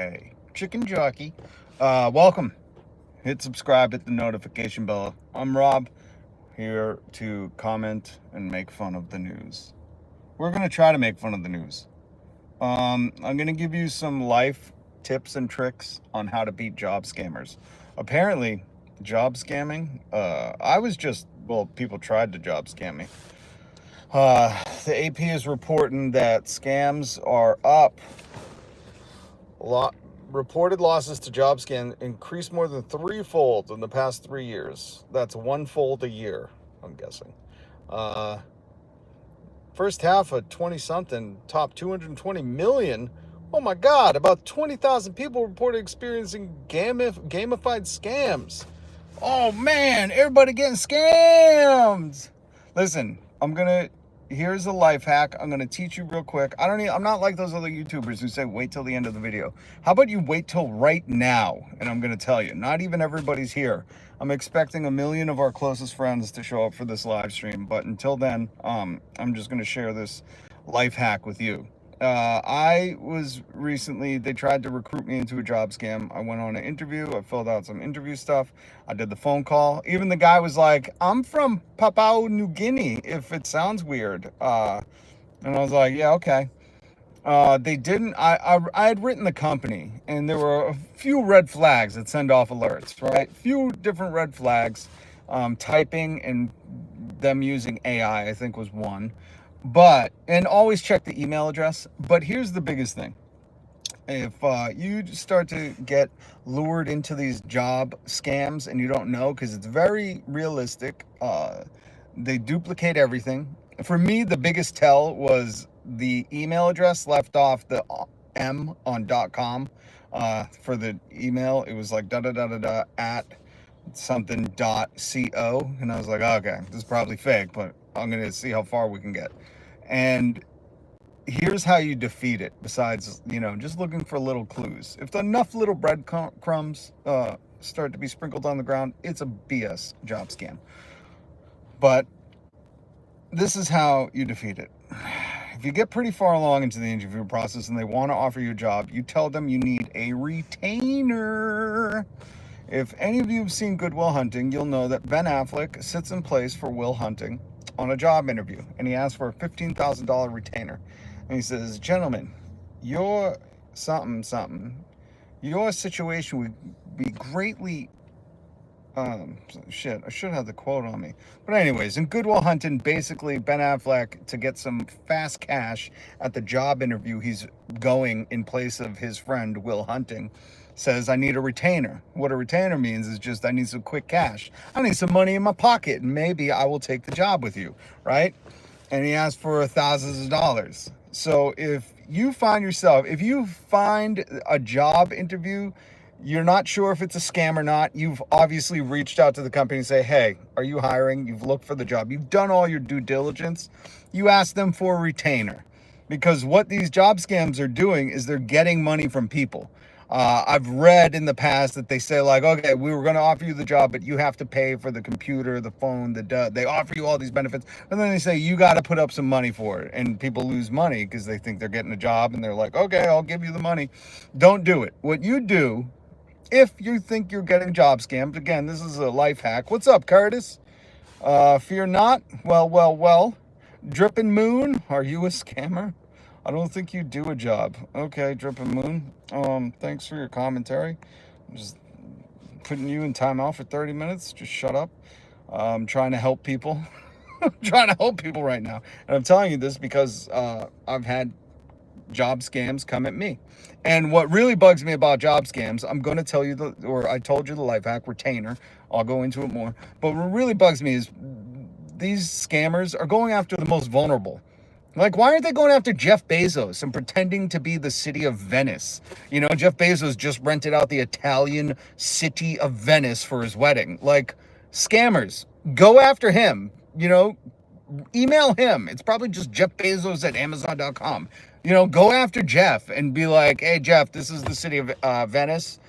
Hey, chicken jockey. Welcome. Hit subscribe, hit the notification bell. I'm Rob, here to comment and make fun of the news. We're going to try to make fun of the news. I'm going to give you some life tips and tricks on how to beat job scammers. Apparently, job scamming, people tried to job scam me. The AP is reporting that scams are up. Reported losses to job scam increased more than threefold in the past 3 years. That's one-fold a year, I'm guessing. First half of 20-something, top 220 million. Oh my God, about 20,000 people reported experiencing gamified scams. Oh man, everybody getting scammed. Listen, here's a life hack. I'm gonna teach you real quick. I'm not like those other YouTubers who say wait till the end of the video. How about you wait till right now? And I'm gonna tell you, not even everybody's here. I'm expecting 1 million of our closest friends to show up for this live stream, but until then, I'm just gonna share this life hack with you. They tried to recruit me into a job scam. I went on an interview. I filled out some interview stuff. I did the phone call. Even the guy was like, I'm from Papua New Guinea, if it sounds weird. And I was like, yeah, okay. They didn't, I had written the company, and there were a few red flags that send off alerts, right? Few different red flags. Typing and them using AI, I think, was one. And always check the email address. But here's the biggest thing. If you start to get lured into these job scams and you don't know, because it's very realistic, they duplicate everything. For me, the biggest tell was the email address left off the M on .com. For the email, it was like at something .co, and I was like, okay, this is probably fake, but I'm gonna see how far we can get. And here's how you defeat it, besides, just looking for little clues. If enough little breadcrumbs start to be sprinkled on the ground, it's a BS job scam. But this is how you defeat it. If you get pretty far along into the interview process and they want to offer you a job, you tell them you need a retainer. If any of you have seen Good Will Hunting, you'll know that Ben Affleck sits in place for Will Hunting on a job interview, and he asked for a $15,000 retainer. And he says, gentlemen, your your situation would be greatly, I should have the quote on me. But anyways, in Good Will Hunting, basically, Ben Affleck, to get some fast cash at the job interview he's going in place of his friend Will Hunting, says, I need a retainer. What a retainer means is just, I need some quick cash. I need some money in my pocket, and maybe I will take the job with you, right? And he asked for thousands of dollars. So if you find a job interview, you're not sure if it's a scam or not, you've obviously reached out to the company and say, hey, are you hiring? You've looked for the job. You've done all your due diligence. You ask them for a retainer. Because what these job scams are doing is they're getting money from people. I've read in the past that they say, like, okay, we were going to offer you the job, but you have to pay for the computer, the phone, they offer you all these benefits. And then they say, you got to put up some money for it. And people lose money because they think they're getting a job, and they're like, okay, I'll give you the money. Don't do it. What you do, if you think you're getting job scammed, again, this is a life hack. What's up, Curtis? Fear not. Well. Drippin' Moon, are you a scammer? I don't think you do a job. Okay, Drippin' Moon. Thanks for your commentary. I'm just putting you in timeout for 30 minutes. Just shut up. I'm trying to help people. I'm trying to help people right now. And I'm telling you this because I've had job scams come at me. And what really bugs me about job scams, I'm going to tell you I told you the life hack, retainer. I'll go into it more. But what really bugs me is these scammers are going after the most vulnerable. Like, why aren't they going after Jeff Bezos and pretending to be the city of Venice? Jeff Bezos just rented out the Italian city of Venice for his wedding. Like, scammers, go after him. Email him. It's probably just Jeff Bezos at Amazon.com. Go after Jeff and be like, hey, Jeff, this is the city of Venice.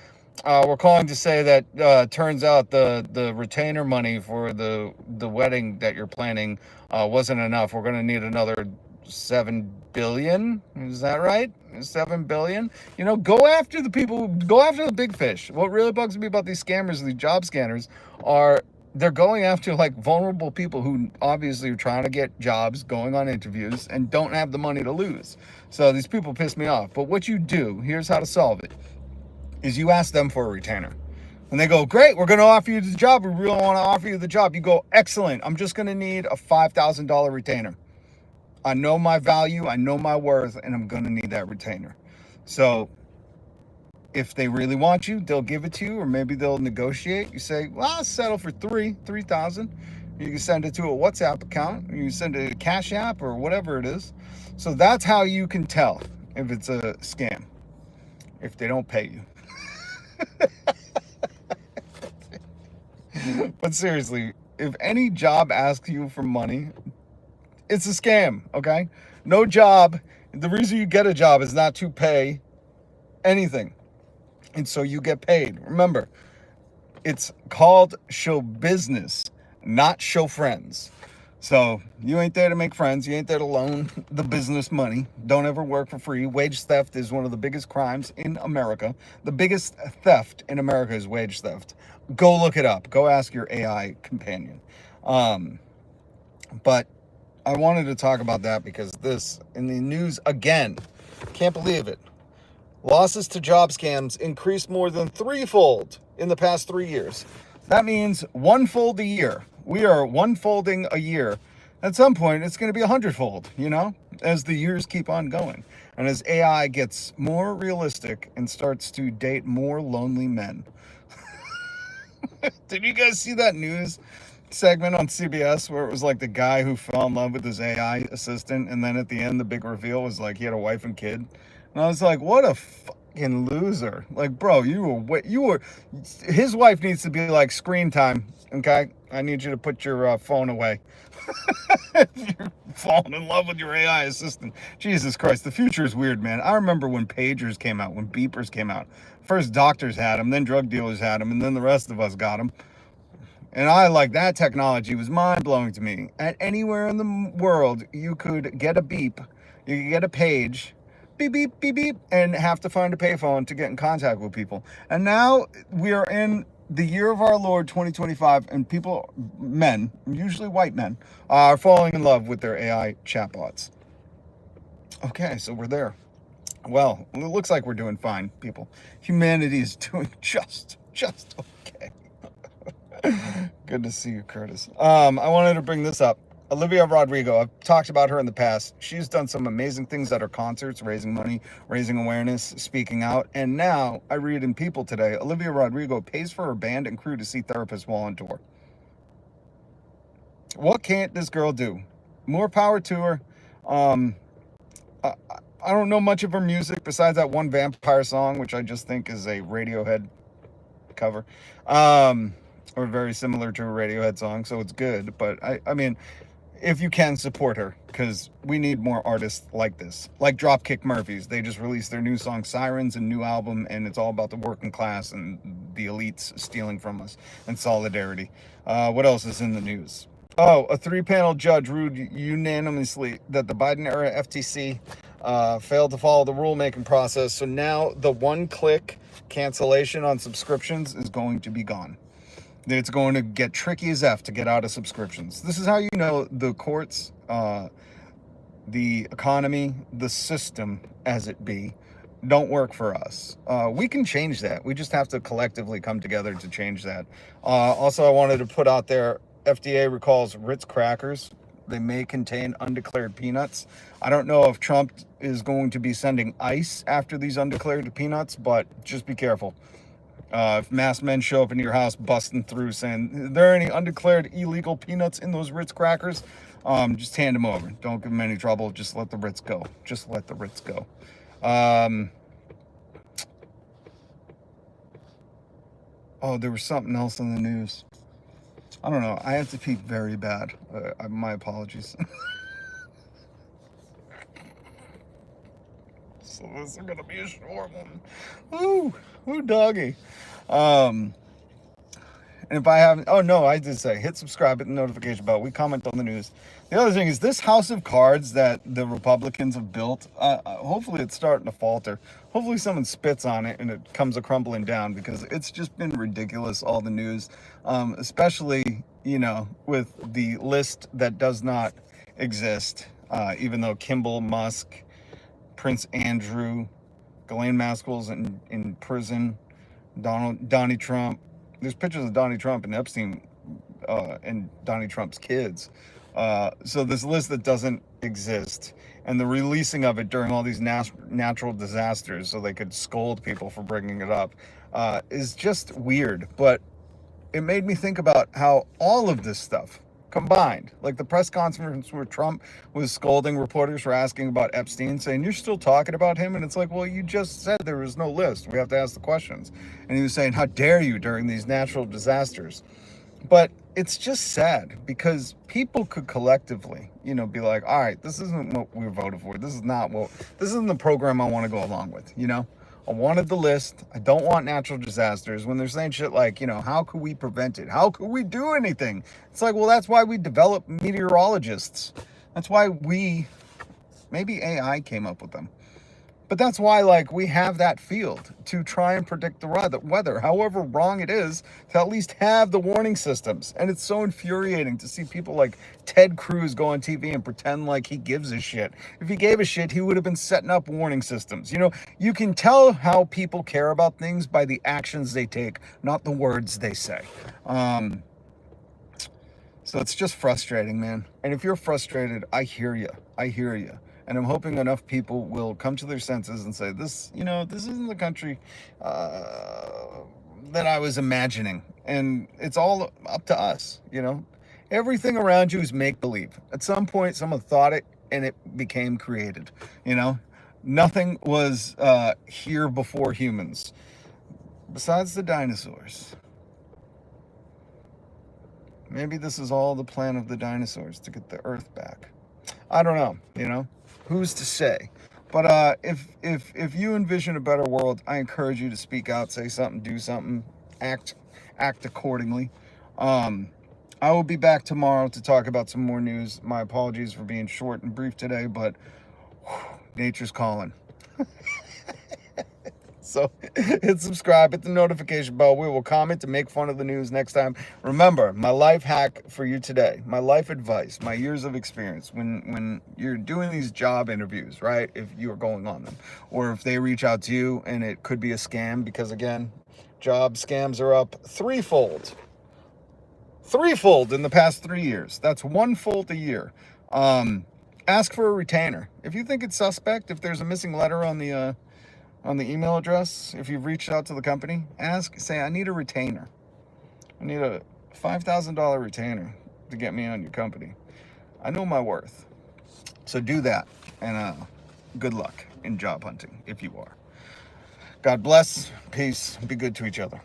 We're calling to say that turns out the retainer money for the wedding that you're planning wasn't enough. We're going to need another 7 billion. Is that right? 7 billion. You know, go after the people, go after the big fish. What really bugs me about these scammers, these job scanners, are they're going after like vulnerable people who obviously are trying to get jobs, going on interviews, and don't have the money to lose. So these people piss me off. But what you do, here's how to solve it, is you ask them for a retainer. And they go, great, we're going to offer you the job. We really want to offer you the job. You go, excellent. I'm just going to need a $5,000 retainer. I know my value, I know my worth, and I'm going to need that retainer. So if they really want you, they'll give it to you, or maybe they'll negotiate. You say, well, I'll settle for 3,000. You can send it to a WhatsApp account, or you can send it to a Cash App, or whatever it is. So that's how you can tell if it's a scam, if they don't pay you. But seriously, if any job asks you for money, it's a scam, okay? No job. The reason you get a job is not to pay anything. And so you get paid. Remember, it's called show business, not show friends. So you ain't there to make friends. You ain't there to loan the business money. Don't ever work for free. Wage theft is one of the biggest crimes in America. The biggest theft in America is wage theft. Go look it up. Go ask your AI companion. But I wanted to talk about that because this in the news again. Can't believe it. Losses to job scams increased more than threefold in the past 3 years. That means one-fold a year. We are one-folding a year. At some point, it's going to be 100-fold, you know, as the years keep on going. And as AI gets more realistic and starts to date more lonely men. Did you guys see that news segment on CBS where it was like the guy who fell in love with his AI assistant, and then at the end, the big reveal was like he had a wife and kid? And I was like, what a fucking loser. Like, bro, his wife needs to be like, screen time, okay? I need you to put your phone away. You're falling in love with your AI assistant. Jesus Christ, the future is weird, man. I remember when pagers came out, when beepers came out. First doctors had them, then drug dealers had them, and then the rest of us got them. And that technology was mind-blowing to me. At anywhere in the world, you could get a beep, you could get a page, beep, beep, beep, beep, and have to find a payphone to get in contact with people. And now we are in the year of our Lord 2025, and people, men, usually white men, are falling in love with their AI chatbots. Okay, so we're there. Well, it looks like we're doing fine, people. Humanity is doing just okay. Good to see you, Curtis. I wanted to bring this up. Olivia Rodrigo, I've talked about her in the past. She's done some amazing things at her concerts, raising money, raising awareness, speaking out. And now I read in People today, Olivia Rodrigo pays for her band and crew to see therapists while on tour. What can't this girl do? More power to her. I don't know much of her music besides that one vampire song, which I just think is a Radiohead cover. Or very similar to a Radiohead song, so it's good. But I mean, if you can, support her, because we need more artists like this. Like Dropkick Murphys. They just released their new song Sirens, a new album, and it's all about the working class and the elites stealing from us, and solidarity. What else is in the news? Oh, a 3-panel judge ruled unanimously that the Biden-era FTC failed to follow the rulemaking process, so now the one-click cancellation on subscriptions is going to be gone. It's going to get tricky as F to get out of subscriptions. This is how you know the courts, the economy, the system, as it be, don't work for us. We can change that. We just have to collectively come together to change that. Also, I wanted to put out there, FDA recalls Ritz crackers. They may contain undeclared peanuts. I don't know if Trump is going to be sending ICE after these undeclared peanuts, but just be careful. If masked men show up in your house busting through saying, are there any undeclared illegal peanuts in those Ritz crackers? Just hand them over. Don't give them any trouble. Just let the Ritz go. Just let the Ritz go. Oh, there was something else in the news. I don't know. I have to pee very bad. My apologies. So this is going to be a short one. Ooh, doggy. And if I haven't, oh no, I did say hit subscribe, hit the notification bell. We comment on the news. The other thing is this house of cards that the Republicans have built. Hopefully, it's starting to falter. Hopefully, someone spits on it and it comes a crumbling down, because it's just been ridiculous. All the news, especially with the list that does not exist, even though Kimball, Musk, Prince Andrew, Ghislaine Maxwell's in prison, Donnie Trump. There's pictures of Donnie Trump and Epstein and Donnie Trump's kids. So this list that doesn't exist, and the releasing of it during all these natural disasters so they could scold people for bringing it up, is just weird. But it made me think about how all of this stuff combined, like the press conference where Trump was scolding reporters for asking about Epstein, saying, you're still talking about him? And it's like, well, you just said there was no list. We have to ask the questions. And he was saying, how dare you during these natural disasters? But it's just sad, because people could collectively, be like, all right, this isn't what we voted for. This isn't the program I want to go along with, I wanted the list. I don't want natural disasters. When they're saying shit like, how could we prevent it? How could we do anything? It's like, well, that's why we develop meteorologists. That's why maybe AI came up with them. But that's why, we have that field to try and predict the weather, however wrong it is, to at least have the warning systems. And it's so infuriating to see people like Ted Cruz go on TV and pretend like he gives a shit. If he gave a shit, he would have been setting up warning systems. You can tell how people care about things by the actions they take, not the words they say. So it's just frustrating, man. And if you're frustrated, I hear you. And I'm hoping enough people will come to their senses and say, this isn't the country that I was imagining. And it's all up to us, Everything around you is make-believe. At some point, someone thought it, and it became created, Nothing was here before humans, besides the dinosaurs. Maybe this is all the plan of the dinosaurs, to get the Earth back. I don't know, Who's to say? But if you envision a better world, I encourage you to speak out, say something, do something, act accordingly. I will be back tomorrow to talk about some more news. My apologies for being short and brief today, but nature's calling. So hit subscribe, hit the notification bell. We will comment and make fun of the news next time. Remember, my life hack for you today, my life advice, my years of experience when you're doing these job interviews, right? If you are going on them, or if they reach out to you and it could be a scam, because again, job scams are up threefold in the past 3 years. That's one-fold a year. Ask for a retainer. If you think it's suspect, if there's a missing letter on the email address, if you've reached out to the company, say, I need a retainer. I need a $5,000 retainer to get me on your company. I know my worth. So do that, and good luck in job hunting if you are. God bless, peace, be good to each other.